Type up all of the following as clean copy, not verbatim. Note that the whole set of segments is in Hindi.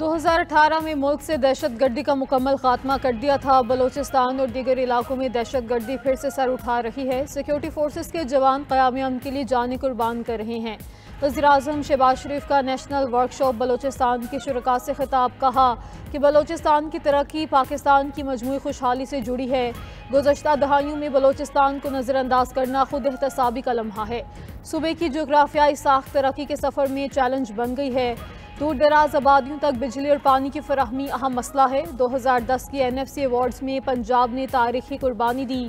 2018 में मुल्क से दहशतगर्दी का मुकम्मल खात्मा कर दिया था। बलोचिस्तान और दीगर इलाकों में दहशतगर्दी फिर से सर उठा रही है। सिक्योरिटी फोर्सेस के जवान क़याम अमन के लिए जानें कुर्बान कर रहे हैं। वज़ीर-ए-आज़म शहबाज शरीफ का नेशनल वर्कशॉप बलोचिस्तान के शुरका से खिताब, कहा कि बलोचिस्तान की तरक्की पाकिस्तान की मजमूई खुशहाली से जुड़ी है। गुज़श्ता दहाइयों में बलोचिस्तान को नज़रअंदाज करना खुद एहतसाबी का लम्हा है। सूबे की जोग्राफियाई साख तरक्की के सफ़र में चैलेंज बन गई है। दूर दराज आबादियों तक बिजली और पानी की फराहमी अहम मसला है। 2010 की NFC अवार्ड्स में पंजाब ने तारीखी कुर्बानी दी।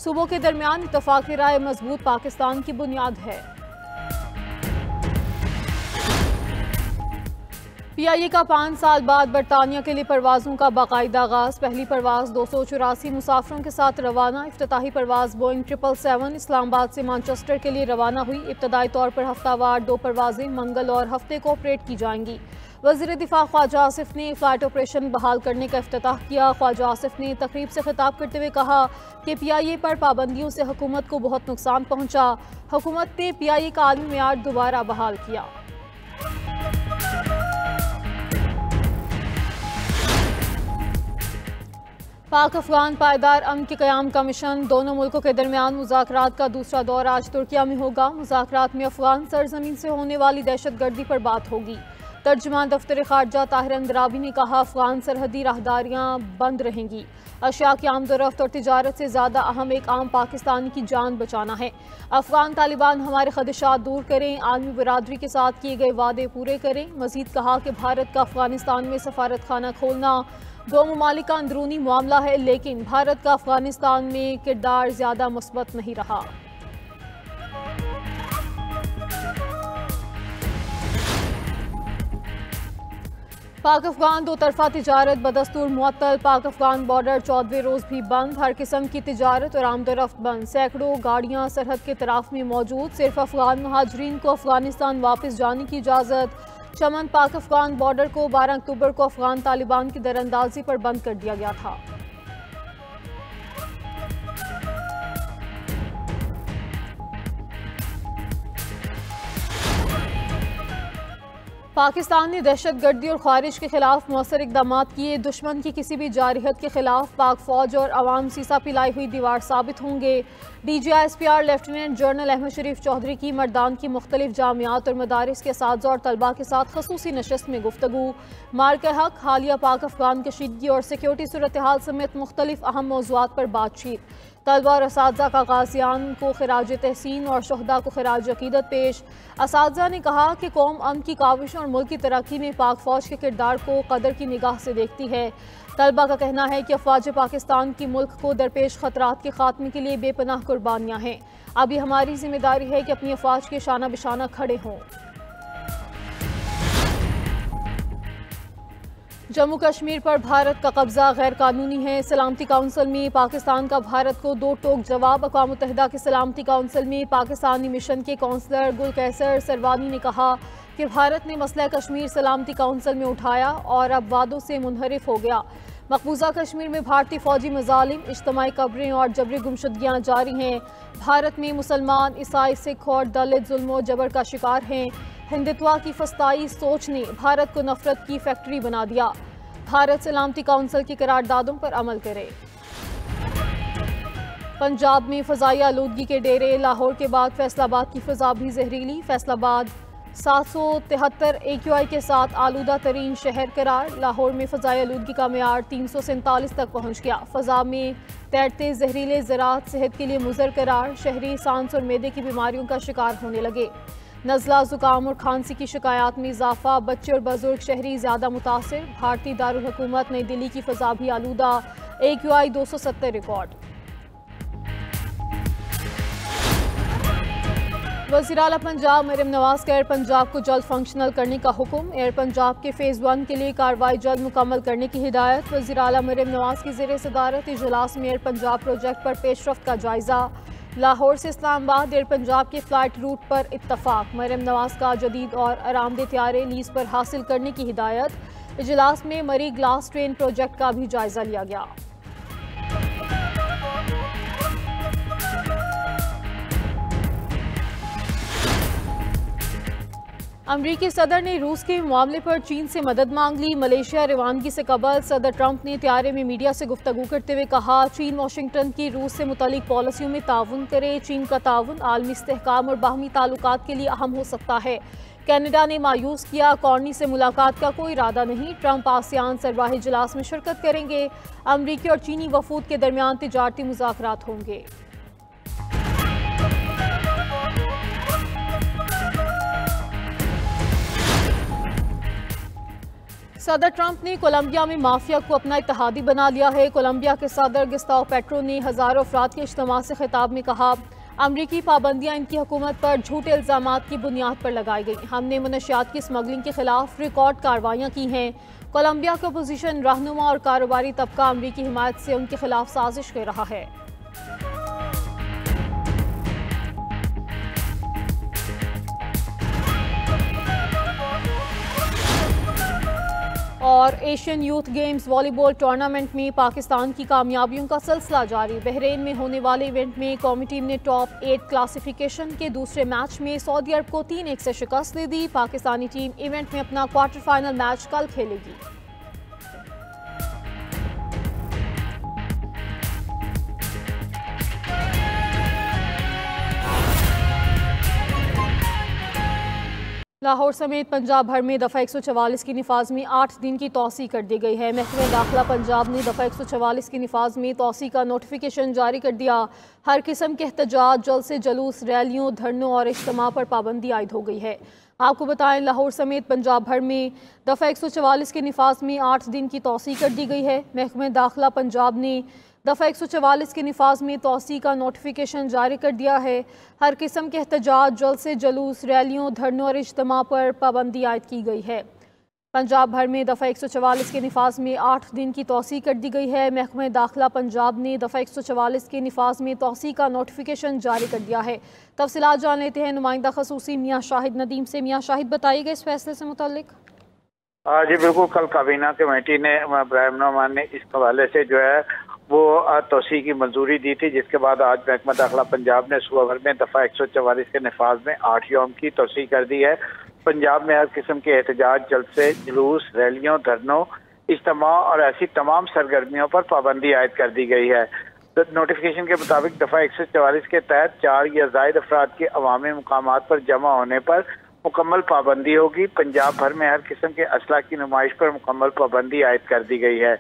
सूबों के दरमियान इत्तफाक़ी राय मजबूत पाकिस्तान की बुनियाद है। PIA का 5 साल बाद बरतानिया के लिए परवाज़ों का बाकायदा आगाज़। पहली परवाज़ 284 मुसाफिरों के साथ रवाना। इफ्तिताही परवाज़ बोइंग 777 इस्लामाबाद से मैनचेस्टर के लिए रवाना हुई। इब्तदाई तौर पर हफ्तावार 2 परवाज़ें मंगल और हफ्ते को ऑपरेट की जाएंगी। वज़ीर दिफा ख्वाजा आसिफ ने फ़्लाइट ऑपरेशन बहाल करने का इफ्तिताह किया। ख्वाजा आसिफ ने तकरीब से खिताब करते हुए कहा कि PIA पर पाबंदियों से हुकूमत को बहुत नुकसान पहुँचा। हुकूमत ने PIA का आलमी मेयार दोबारा बहाल किया। पाक अफगान पायदार अमन के क़याम का मिशन। दोनों मुल्कों के दरमियान मुज़ाकरात का दूसरा दौर आज तुर्किया में होगा। मुज़ाकरात में अफगान सरजमीन से होने वाली दहशतगर्दी पर बात होगी। तर्जुमान दफ्तर खारजा ताहिर अंद्राबी ने कहा, अफगान सरहदी राहदारियाँ बंद रहेंगी। अशिया की आमदोरफ्त और तिजारत से ज़्यादा अहम एक आम पाकिस्तानी की जान बचाना है। अफगान तालिबान हमारे खदशात दूर करें, आलमी बरादरी के साथ किए गए वादे पूरे करें। मज़ीद कहा कि भारत का अफगानिस्तान में सफारत खाना खोलना दो ममालिक का अंदरूनी मामला है, लेकिन भारत का अफगानिस्तान में किरदार ज़्यादा मुस्बत नहीं रहा। पाक अफगान दो तरफा तिजारत बदस्तूर मुअत्तल। पाक अफगान बॉर्डर 14वें रोज़ भी बंद। हर किस्म की तिजारत और आमदोरफ्त बंद। सैकड़ों गाड़ियाँ सरहद के तराफ में मौजूद। सिर्फ अफगान महाजरीन को अफगानिस्तान वापस जाने की इजाज़त। चमन पाक अफगान बॉर्डर को 12 अक्टूबर को अफगान तालिबान की दरअंदाजी पर बंद कर दिया गया था। पाकिस्तान ने दहशतगर्दी और ख्वारिज के खिलाफ मौसर इकदाम किए। दुश्मन की किसी भी जारहत के खिलाफ पाक फौज और अवाम सीसा पिलाई हुई दीवार साबित होंगे। DGISPR लेफ्टिनेंट जनरल अहमद शरीफ चौधरी की मर्दान की मुख्तलिफ जामियात और मदारिस के असातिज़ा और तलबा के साथ खसूसी नशस्त में गुफ्तगू। मार्के हक, हालिया पाक अफगान कशीदगी और सिक्योरिटी सूरत हाल समेत मुख्तलिफ अहम मौज़ूआत पर बातचीत। तलबा और असातिज़ा का गाज़ियान को खिराज तहसीन और शहदा को खिराज अकीदत पेश। असातिज़ा ने कहा कि कौम अमन की काविश और मुल्क की तरक्की में पाक फौज के किरदार को कदर की निगाह से देखती है। तलबा का कहना है कि अफवाज पाकिस्तान की मुल्क को दरपेश खतरात के खात्मे के लिए बेपनाह कुर्बानियाँ हैं। अब ये हमारी जिम्मेदारी है कि अपनी अफवाज के शाना बिशाना खड़े हों। जम्मू कश्मीर पर भारत का कब्जा गैर कानूनी है। सलामती काउंसिल में पाकिस्तान का भारत को दो टोक जवाब। अक़वाम मुत्तहिदा के सलामती काउंसिल में पाकिस्तानी मिशन के काउंसलर गुल कैसर सरवानी ने कहा कि भारत ने मसला कश्मीर सलामती काउंसिल में उठाया और अब वादों से मुनहरिफ हो गया। मकबूजा कश्मीर में भारतीय फौजी मजालिम, इज्तमाई कब्रें और जबरी गुमशुदगियाँ जारी हैं। भारत में मुसलमान, ईसाई, सिख और दलित जुल्म जबर का शिकार हैं। हिंदुत्व की फस्ताई सोच ने भारत को नफरत की फैक्ट्री बना दिया। भारत सलामती काउंसिल की करारदादों पर अमल करे। पंजाब में फ़ज़ाई आलूदगी के डेरे। लाहौर के बाद फैसलाबाद की फ़ज़ा भी जहरीली। फैसलाबाद 773 AQI के साथ आलूदा तरीन शहर करार। लाहौर में फ़ज़ाई आलूदगी का मेयार 347 तक पहुँच गया। फ़ज़ा में तैरते जहरीले ज़राअत सेहत के लिए मुज़र करार। शहरी सांस और मैदे की बीमारियों का शिकार होने लगे। नज़ला, ज़ुकाम और खांसी की शिकायत में इजाफा। बच्चे और बुजुर्ग शहरी ज़्यादा मुतासिर। भारतीय दारुल हुकूमत नई दिल्ली की फ़ज़ा भी आलूदा। AQI 270 record. वज़ीर आला पंजाब मरियम नवाज़ का एयर पंजाब को जल्द फंक्शनल करने का हुक्म। एयर पंजाब के फ़ेज़ 1 के लिए कार्रवाई जल्द मुकम्मल करने की हिदायत। वज़ीर आला मरियम नवाज़ की ज़ेरे सदारत इजलास में एयर पंजाब प्रोजेक्ट पर पेशरफ्त का जायज़ा। लाहौर से इस्लामाबाद एयर पंजाब के फ़्लाइट रूट पर इत्तफ़ाक़। मरियम नवाज़ का जदीद और आरामदेह त्यारे लीज़ पर हासिल करने की हिदायत। इजलास में मरी ग्लास ट्रेन प्रोजेक्ट का भी जायज़ा लिया गया। अमरीकी सदर ने रूस के मामले पर चीन से मदद मांग ली। मलेशिया रवानगी से कबल सदर ट्रंप ने त्यारे में मीडिया से गुफ्तगू करते हुए कहा, चीन वाशिंगटन की रूस से मुतालिक पॉलिसियों में ताउन करे। चीन का ताउन आलमी इस्तेहकाम और बाहमी ताल्लुकात के लिए अहम हो सकता है। कनाडा ने मायूस किया, कॉर्नी से मुलाकात का कोई इरादा नहीं। ट्रंप आसियान सरबराही इजलास में शिरकत करेंगे। अमरीकी और चीनी वफूद के दरमियान तिजारती मुज़ाकरात होंगे। सदर ट्रंप ने कोलंबिया में माफिया को अपना इत्तेहादी बना लिया है। कोलंबिया के सदर गुस्ताव पेट्रो ने हज़ारों अफराद के इज्तिमा से खिताब में कहा, अमरीकी पाबंदियां इनकी हुकूमत पर झूठे इल्ज़ामात की बुनियाद पर लगाई गई। हमने मनशियात की स्मगलिंग के खिलाफ रिकॉर्ड कार्रवाइयाँ की हैं। कोलंबिया के अपोजिशन रहनुमा और कारोबारी तबका अमरीकी हिमायत से उनके खिलाफ साजिश कर रहा है। और Asian youth games volleyball tournament में पाकिस्तान की कामयाबियों का सिलसिला जारी। बहरीन में होने वाले इवेंट में कौमी टीम ने टॉप 8 क्लासिफिकेशन के दूसरे मैच में सऊदी अरब को 3-1 से शिकस्त दे दी। पाकिस्तानी टीम इवेंट में अपना क्वार्टर फाइनल मैच कल खेलेगी। लाहौर समेत पंजाब भर में दफ़ा 144 की निफाज में 8 दिन की तौसी कर दी गई है। महकमे दाखिला पंजाब ने दफ़ा 144 की निफाज में तौसी का नोटिफिकेशन जारी कर दिया। हर किस्म के एहतजाज, जलसे जुलूस, रैलियों, धरनों और इज्तिमा पर पाबंदी आयद हो गई है। आपको बताएं, लाहौर समेत पंजाब भर में दफ़ा 144 की निफाज में 8 दिन की तौसी कर दी गई है। महकमे दाखिला पंजाब ने दफ़ा 144 के निफाज में तौसी का नोटिफिकेशन जारी कर दिया है। हर किस्म के एहतजाज, जलसे जुलूस, रैलियों, धरनों और इज्तिमा पर पाबंदी आयद की गई है। पंजाब भर में दफ़ा 144 के निफाज में 8 दिन की तौसी कर दी गई है। महकमे दाखिला पंजाब ने दफ़ा 144 के निफाज में तौसी का नोटिफिकेशन जारी कर दिया है। तफसीलात जान लेते हैं नुमाइंदा खसूसी मियाँ शाहिद नदीम से। मियाँ शाहिद, बताइएगा इस फैसले से मुताल्लिक। जी बिल्कुल, कल काबीना कमेटी ने इब्राहिम नौमान ने इस हवाले से जो है वो तोसी की मंजूरी दी थी, जिसके बाद आज महकमा दाखिला पंजाब ने सूबा भर में दफ़ा 144 के नफाज में 8 यौम की तोसी कर दी है। पंजाब में हर किस्म के एहतजाज, जलसे जुलूस, रैलियों, धरनों, इज्तिमा और ऐसी तमाम सरगर्मियों पर पाबंदी आयद कर दी गई है। तो नोटिफिकेशन के मुताबिक दफ़ा 144 के तहत 4 या ज़ायद अफराद के अवामी मुकामात पर जमा होने पर मुकम्मल पाबंदी होगी। पंजाब भर में हर किस्म के असला की नुमाइश पर मुकम्मल पाबंदी आयद कर दी गई है।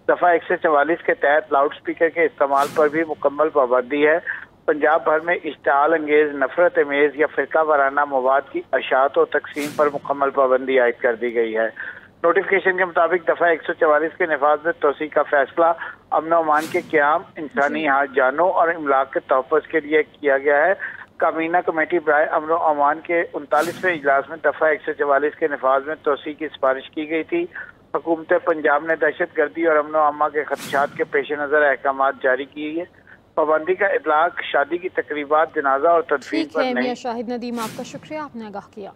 दफ़ा 144 के तहत लाउड स्पीकर के इस्तेमाल पर भी मुकम्मल पाबंदी है। पंजाब भर में इश्तिआल अंगेज, नफरत अमेज या फिरका वाराना मवाद की अशात और तकसीम पर मुकम्मल पाबंदी आयद कर दी गई है। नोटिफिकेशन के मुताबिक दफ़ा 144 के नफाज में तोसी का फैसला अमन अमान के क़याम, इंसानी जानों और इमलाक के तहफ़्फ़ुज़ के लिए किया गया है। काबीना कमेटी बराए अमन अमान के 39वें इजलास में दफ़ा 144 के नफाज में तोसी की सिफारिश की गई थी। हुकूमत पंजाब ने दहशत गर्दी और अमन अमा के खदशात के पेश नज़र अहकाम जारी किए है। पाबंदी का इतलाक शादी की तकरीबात, जनाजा और तदफीन पर नहीं। शाहिद नदीम, आपका शुक्रिया, आपने आगाह किया।